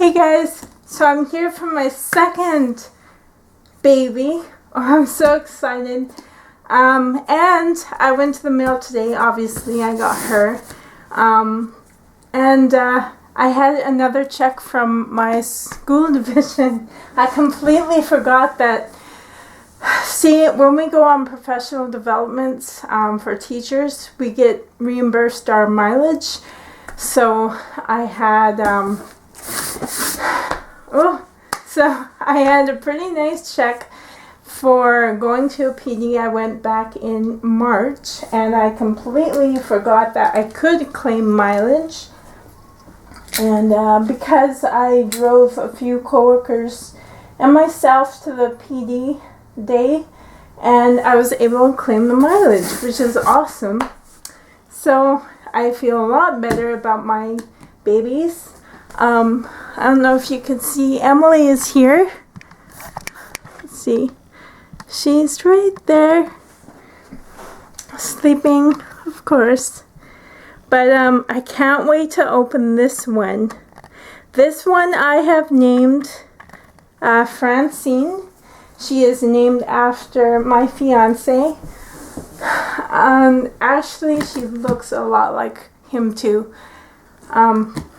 Hey guys, so I'm here for my second baby. Oh, I'm so excited. And I went to the mail today, obviously I got her. I had another check from my school division. I completely forgot that. See, when we go on professional developments for teachers, we get reimbursed our mileage. So I had I had a pretty nice check for going to a PD. I went back in March and I completely forgot that I could claim mileage. And because I drove a few coworkers and myself to the PD day, and I was able to claim the mileage, which is awesome. So I feel a lot better about my babies. I don't know if you can see, Emily is here. Let's see, she's right there, sleeping, of course. But I can't wait to open this one. This one I have named Francine. She is named after my fiance. Actually, she looks a lot like him too.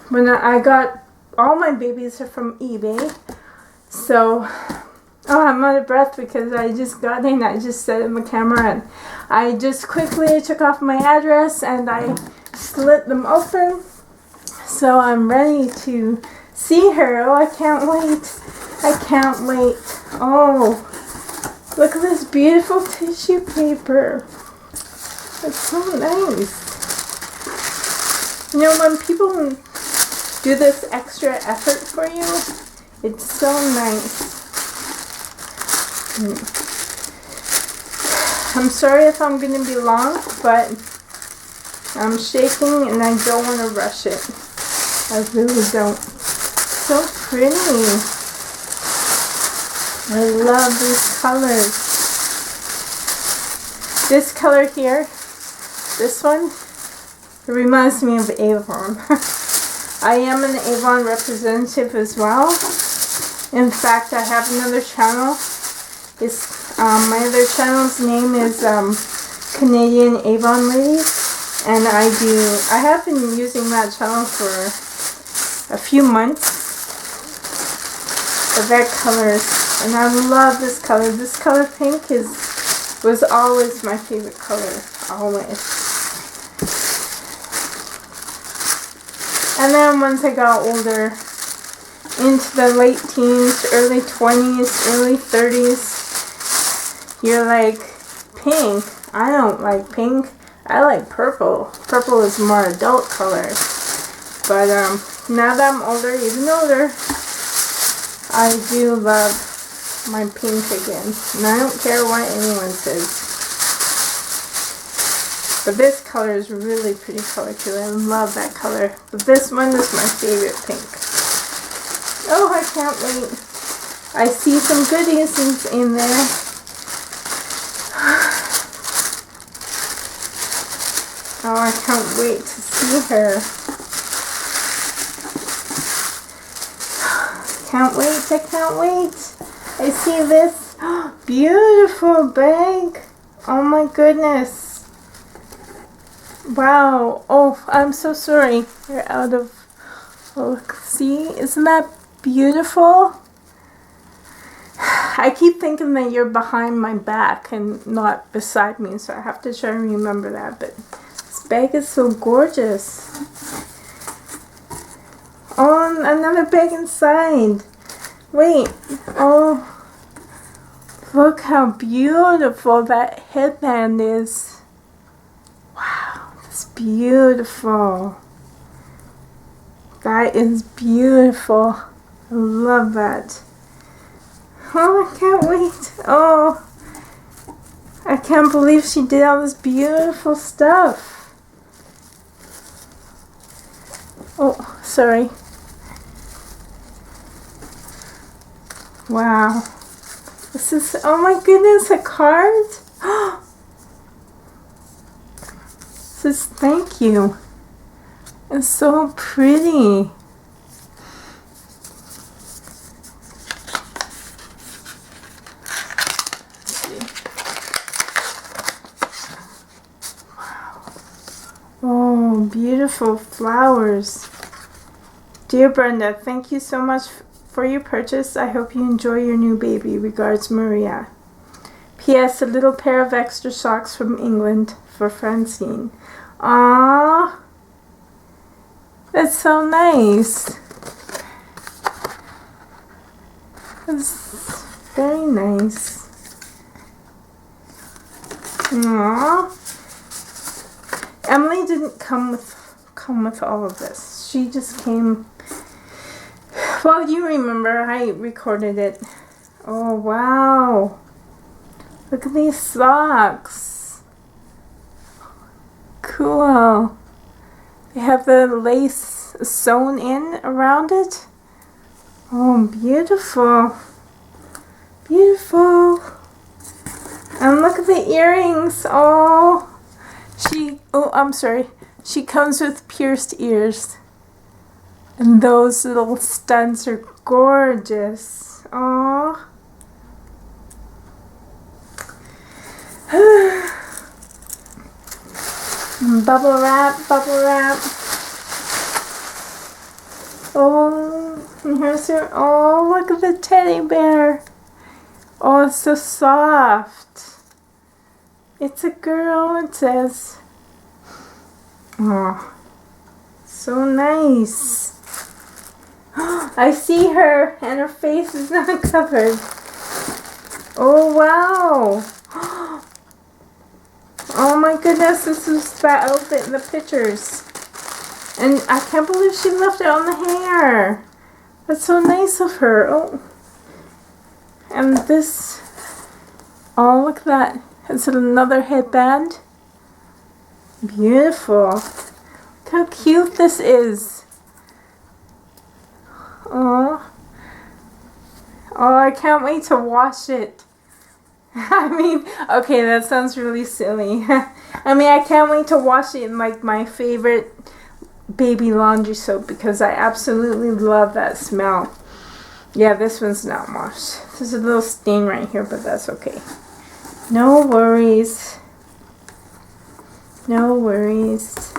When I got all my babies are from eBay, so I'm out of breath because I just got in. I just set in the camera and I just quickly took off my address and I slit them open. So I'm ready to see her. Oh, I can't wait. I can't wait. Oh, look at this beautiful tissue paper. It's so nice. You know, when people do this extra effort for you, it's so nice. I'm sorry if I'm going to be long, but I'm shaking and I don't want to rush it. I really don't. So pretty. I love these colors. This color here, this one, it reminds me of Avon. I am an Avon representative as well. In fact, I have another channel. My other channel's name is Canadian Avon Ladies, and I have been using that channel for a few months. But that color, and I love this color. This color pink was always my favorite color, always. And then once I got older, into the late teens, early 20s, early 30s, you're like, pink. I don't like pink. I like purple. Purple is more adult color. But now that I'm older, even older, I do love my pink again. And I don't care what anyone says. But this color is really pretty color too. I love that color. But this one is my favorite pink. Oh, I can't wait. I see some goodies in there. Oh, I can't wait to see her. Can't wait, I can't wait. I see this beautiful bag. Oh my goodness. Wow. Oh, I'm so sorry. You're out of... Oh, see? Isn't that beautiful? I keep thinking that you're behind my back and not beside me, so I have to try and remember that. But this bag is so gorgeous. Oh, another bag inside. Wait. Oh, look how beautiful that headband is. Wow, that's beautiful. That is beautiful. I love that. Oh, I can't wait. Oh, I can't believe she did all this beautiful stuff. Oh, sorry. Wow. This is, oh my goodness, a card? This is thank you. It's so pretty. Oh, beautiful flowers. Dear Brenda, thank you so much for your purchase. I hope you enjoy your new baby. Regards, Maria. P.S. A little pair of extra socks from England for Francine. Aww. That's so nice. That's very nice. Aww. Emily didn't come with all of this. She just came. Well, you remember I recorded it. Oh wow. Look at these socks. Cool. They have the lace sewn in around it. Oh, beautiful. Beautiful. And look at the earrings. Oh, I'm sorry. She comes with pierced ears. And those little studs are gorgeous. Oh. Bubble wrap, bubble wrap. Oh, and here's her. Oh, look at the teddy bear. Oh, it's so soft. It's a girl, it says. Oh, so nice. I see her, and her face is not covered. Oh, wow. Oh my goodness, this is that outfit in the pictures. And I can't believe she left it on the hair. That's so nice of her. Oh. And this. Oh, look at that. It's another headband. Beautiful. Look how cute this is. Oh. Oh, I can't wait to wash it. I mean, okay, that sounds really silly. I mean, I can't wait to wash it in like my favorite baby laundry soap because I absolutely love that smell. Yeah, this one's not washed. There's a little stain right here, but that's okay. No worries. No worries.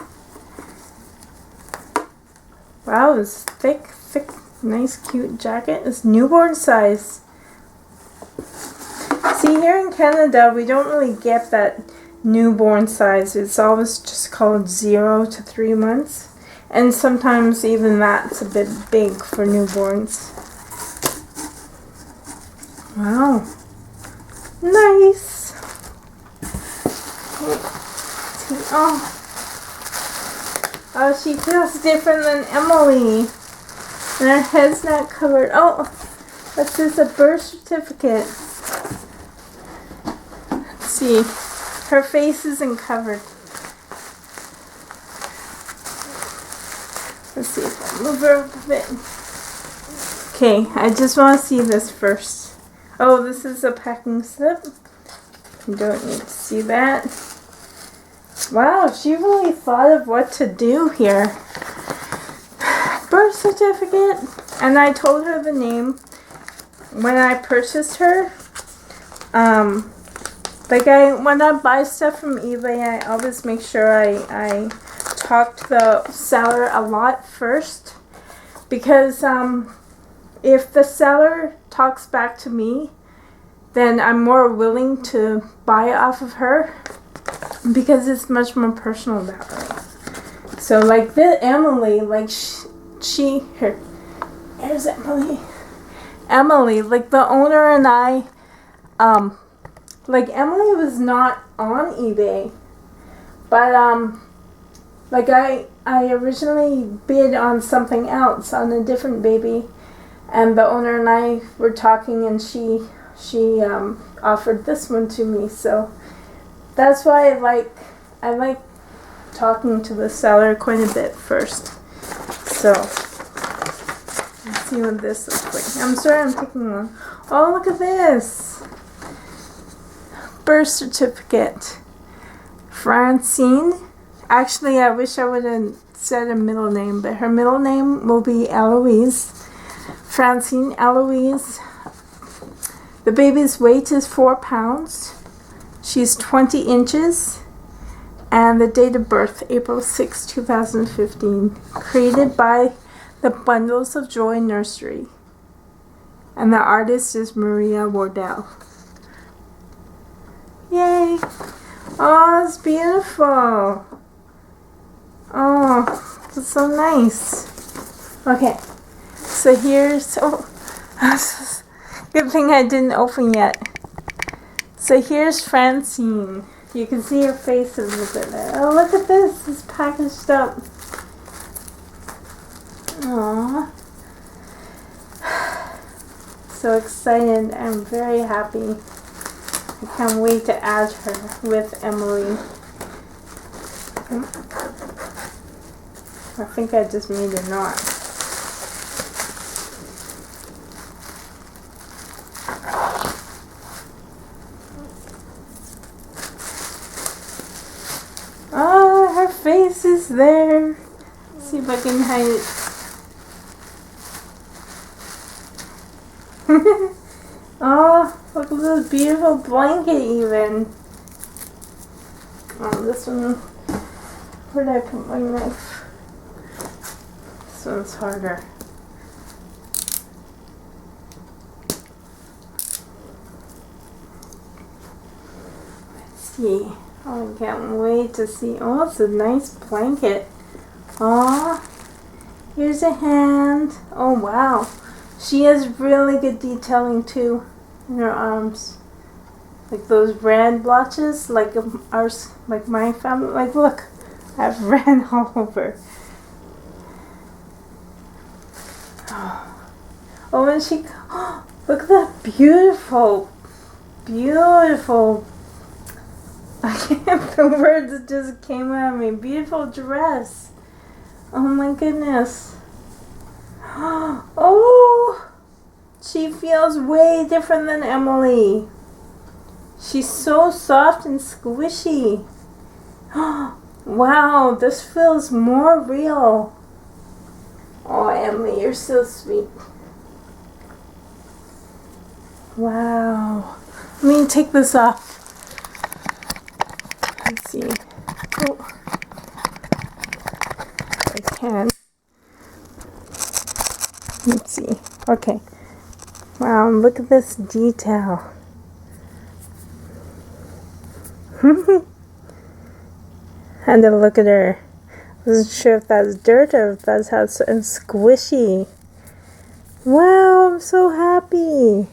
Wow, it's thick, nice, cute jacket. It's newborn size. See, here in Canada, we don't really get that newborn size. It's always just called 0 to 3 months. And sometimes even that's a bit big for newborns. Wow. Nice. Oh. Oh, she feels different than Emily. And her head's not covered. Oh, this is a birth certificate. See, her face isn't covered. Let's see if I move her up a bit. Okay, I just want to see this first. Oh, this is a packing slip. You don't need to see that. Wow, she really thought of what to do here. Birth certificate. And I told her the name when I purchased her. When I buy stuff from eBay, I always make sure I talk to the seller a lot first, because if the seller talks back to me, then I'm more willing to buy off of her because it's much more personal that way. So like this Emily, like here's Emily. Emily, like the owner and I, like Emily was not on eBay, but like I originally bid on something else, on a different baby, and the owner and I were talking, and she offered this one to me. So that's why I like talking to the seller quite a bit first. So let's see what this looks like. I'm sorry I'm taking one. Oh, look at this. Birth certificate. Francine. Actually, I wish I would have said a middle name, but her middle name will be Eloise. Francine Eloise. The baby's weight is 4 pounds. She's 20 inches. And the date of birth, April 6, 2015. Created by the Bundles of Joy Nursery. And the artist is Maria Wardell. Yay! Oh, it's beautiful. Oh, it's so nice. Okay, so here's, good thing I didn't open yet. So here's Francine. You can see her face a little bit there. Oh, look at this. It's packaged up. Aww. So excited. I'm very happy. I can't wait to add her with Emily. I think I just made a knot. Oh, her face is there. Let's see if I can hide it. Oh, look at this beautiful blanket even. Oh, this one, where did I put my knife? This one's harder. Let's see. Oh, I can't wait to see. Oh, it's a nice blanket. Oh, here's a hand. Oh, wow. She has really good detailing too in her arms. Like those red blotches, like ours, like my family. Like, look, I have red all over. Oh, and she, oh, look at that beautiful, beautiful, I can't, the words just came out of me. Beautiful dress. Oh my goodness. Oh, she feels way different than Emily. She's so soft and squishy. Wow, this feels more real. Oh, Emily, you're so sweet. Wow. Let me take this off. Let's see. Oh, I can. Let's see. Okay. Wow, look at this detail. And then look at her. I wasn't sure if that's dirt or if that's how it's squishy. Wow, I'm so happy.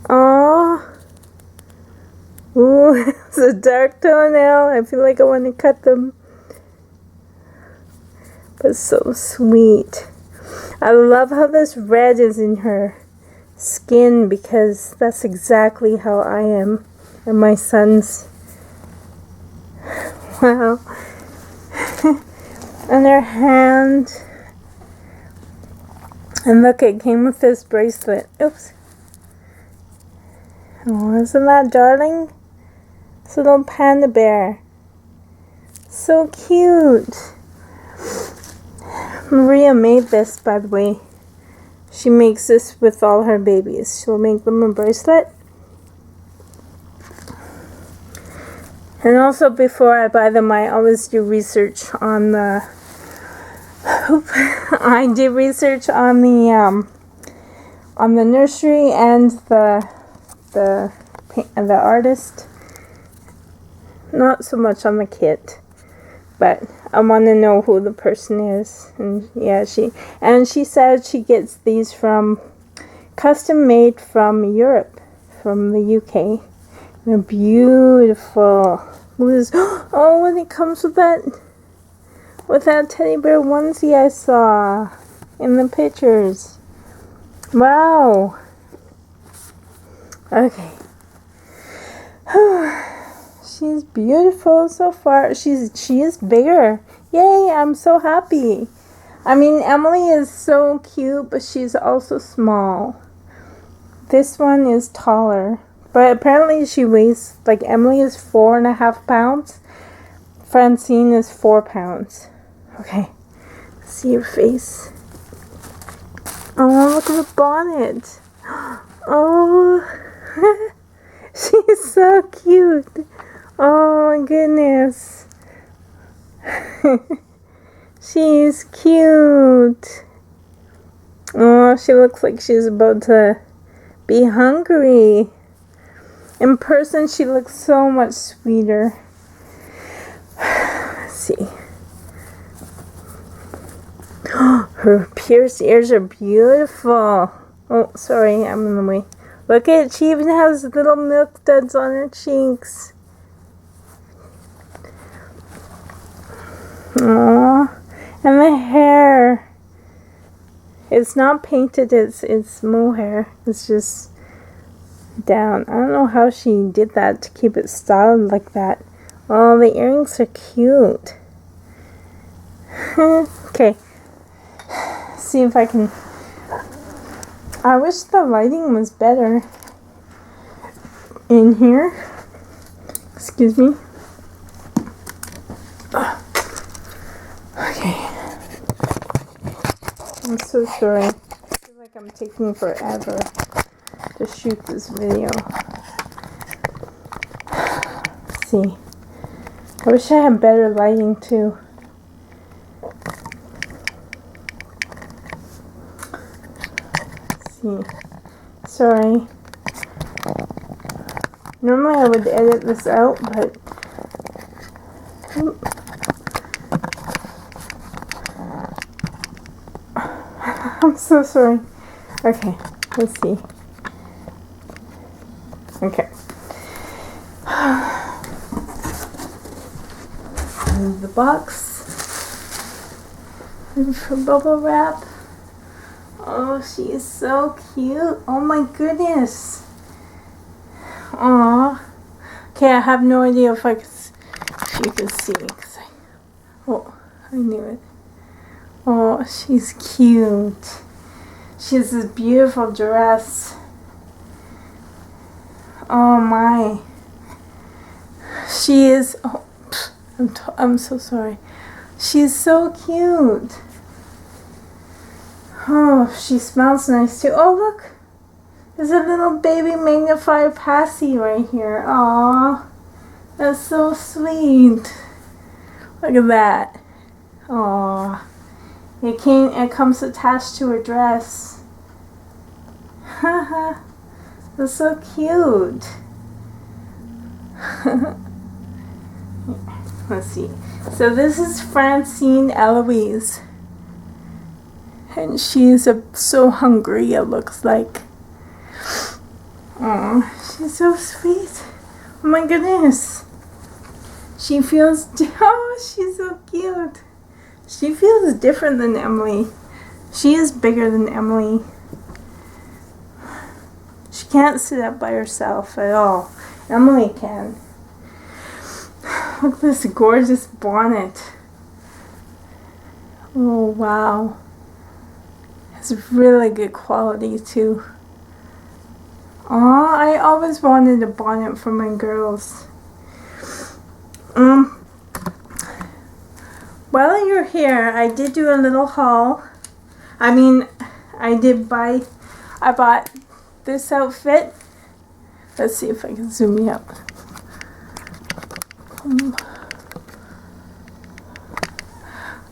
Aww. Ooh, it's a dark toenail. I feel like I want to cut them. But so sweet. I love how this red is in her skin because that's exactly how I am. And my son's. Wow. And her hand. And look, it came with this bracelet. Oops. Oh, isn't that darling? It's a little panda bear. So cute. Maria made this, by the way. She makes this with all her babies. She'll make them a bracelet. And also, before I buy them, I always do research on the. I did research on the nursery and the artist. Not so much on the kit, but I want to know who the person is. And yeah, she said she gets these from custom made from Europe, from the UK. They're beautiful. Oh, and it comes with that teddy bear onesie I saw in the pictures. Wow. Okay. She's beautiful so far. She is bigger. Yay, I'm so happy. I mean, Emily is so cute, but she's also small. This one is taller. But apparently she weighs, like Emily is 4.5 pounds. Francine is 4 pounds. Okay. See your face. Oh, look at the bonnet. Oh. She's so cute. Oh my goodness. She's cute. Oh, she looks like she's about to be hungry. In person, she looks so much sweeter. Let's see. Her pierced ears are beautiful. Oh, sorry, I'm in the way. Look at it, she even has little milk duds on her cheeks. Aww. And the hair. It's not painted, it's mohair. It's just down. I don't know how she did that to keep it styled like that. Oh, the earrings are cute. Okay. See if I can... I wish the lighting was better in here. Excuse me. Okay. I'm so sorry. I feel like I'm taking forever to shoot this video. Let's see. I wish I had better lighting too. Let's see. Sorry. Normally I would edit this out, but I'm so sorry. Okay, let's see. Okay. And the box for bubble wrap. Oh, she is so cute. Oh my goodness. Aww. Okay, I have no idea if you can see. Oh, I knew it. Oh, she's cute. She has this beautiful dress. Oh my. She is... Oh, I'm so sorry. She's so cute. Oh, she smells nice too. Oh, look. There's a little baby magnified passy right here. Aw. That's so sweet. Look at that. Aw. It comes attached to her dress. Haha. That's so cute. Let's see. So this is Francine Eloise. And she's so hungry, it looks like. Oh, she's so sweet. Oh my goodness. She feels... Oh, she's so cute. She feels different than Emily. She is bigger than Emily. She can't sit up by herself at all. Emily can. Look at this gorgeous bonnet. Oh, wow. It's really good quality too. Aw, I always wanted a bonnet for my girls. While you're here, I did do a little haul. I mean, I bought this outfit. Let's see if I can zoom you up.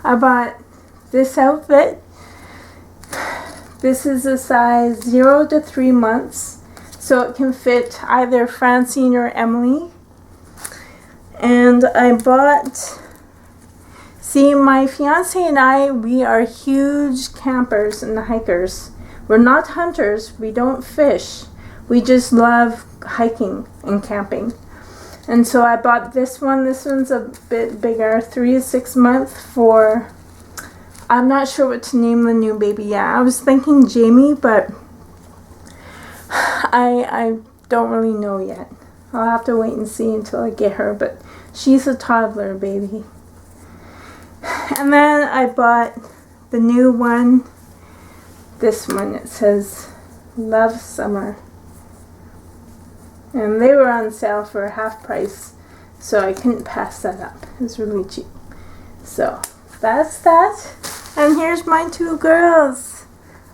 I bought this outfit. This is a size 0 to 3 months, so it can fit either Francine or Emily. And I bought... See, my fiance and I, we are huge campers and hikers. We're not hunters, we don't fish. We just love hiking and camping. And so I bought this one. This one's a bit bigger, 3 to 6 months for... I'm not sure what to name the new baby yet. I was thinking Jamie, but I don't really know yet. I'll have to wait and see until I get her, but she's a toddler baby. And then I bought the new one. This one, it says Love Summer. And they were on sale for half price, so I couldn't pass that up. It was really cheap. So that's that. And here's my 2 girls.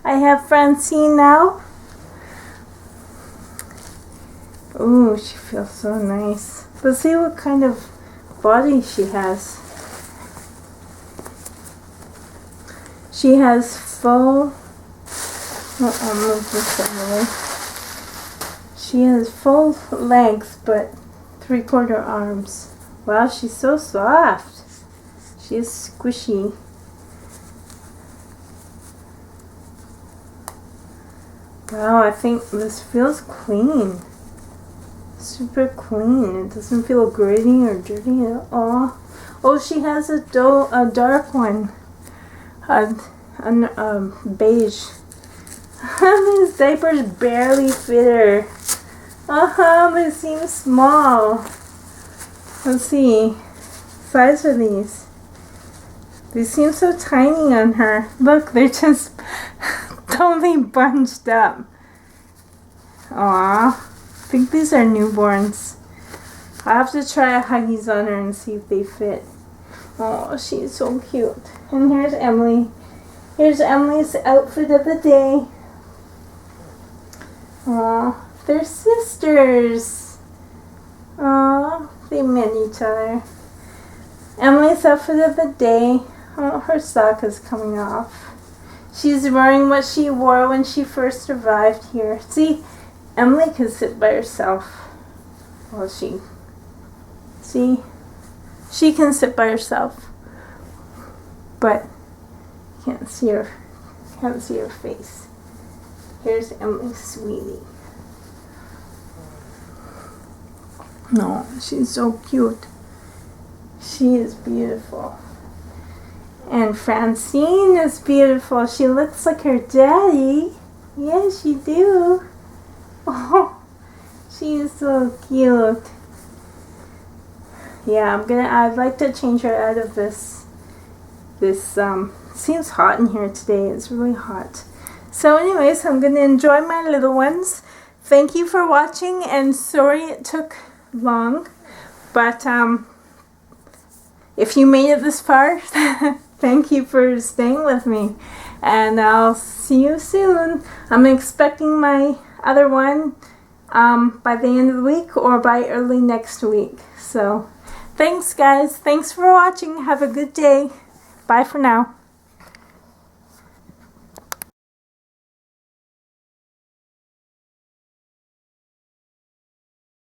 I have Francine now. Ooh, she feels so nice. Let's see what kind of body she has. She has full... I'll move this out of the way. She has full legs, but 3/4 arms. Wow, she's so soft. She's squishy. Wow, I think this feels clean. Super clean. It doesn't feel gritty or dirty at all. Oh, she has a dark one. Beige. These diapers barely fit her. They seem small. Let's see. Size are these? They seem so tiny on her. Look, they're just totally bunched up. Aw. I think these are newborns. I'll have to try a Huggies on her and see if they fit. Oh, she's so cute. And here's Emily. Here's Emily's outfit of the day. Aw, they're sisters. Aw, they met each other. Emily's outfit of the day. Oh, her sock is coming off. She's wearing what she wore when she first arrived here. See, Emily can sit by herself. Well, see, she can sit by herself, but can't see her face. Here's Emily's sweetie. No, she's so cute. She is beautiful. And Francine is beautiful. She looks like her daddy. Yes, she do. Oh, she is so cute. Yeah, I'd like to change her out of this. Seems hot in here today. It's really hot. So anyways, I'm gonna enjoy my little ones. Thank you for watching, and sorry it took long, but if you made it this far, thank you for staying with me, and I'll see you soon. I'm expecting my other one by the end of the week or by early next week. So thanks guys, thanks for watching, have a good day, bye for now.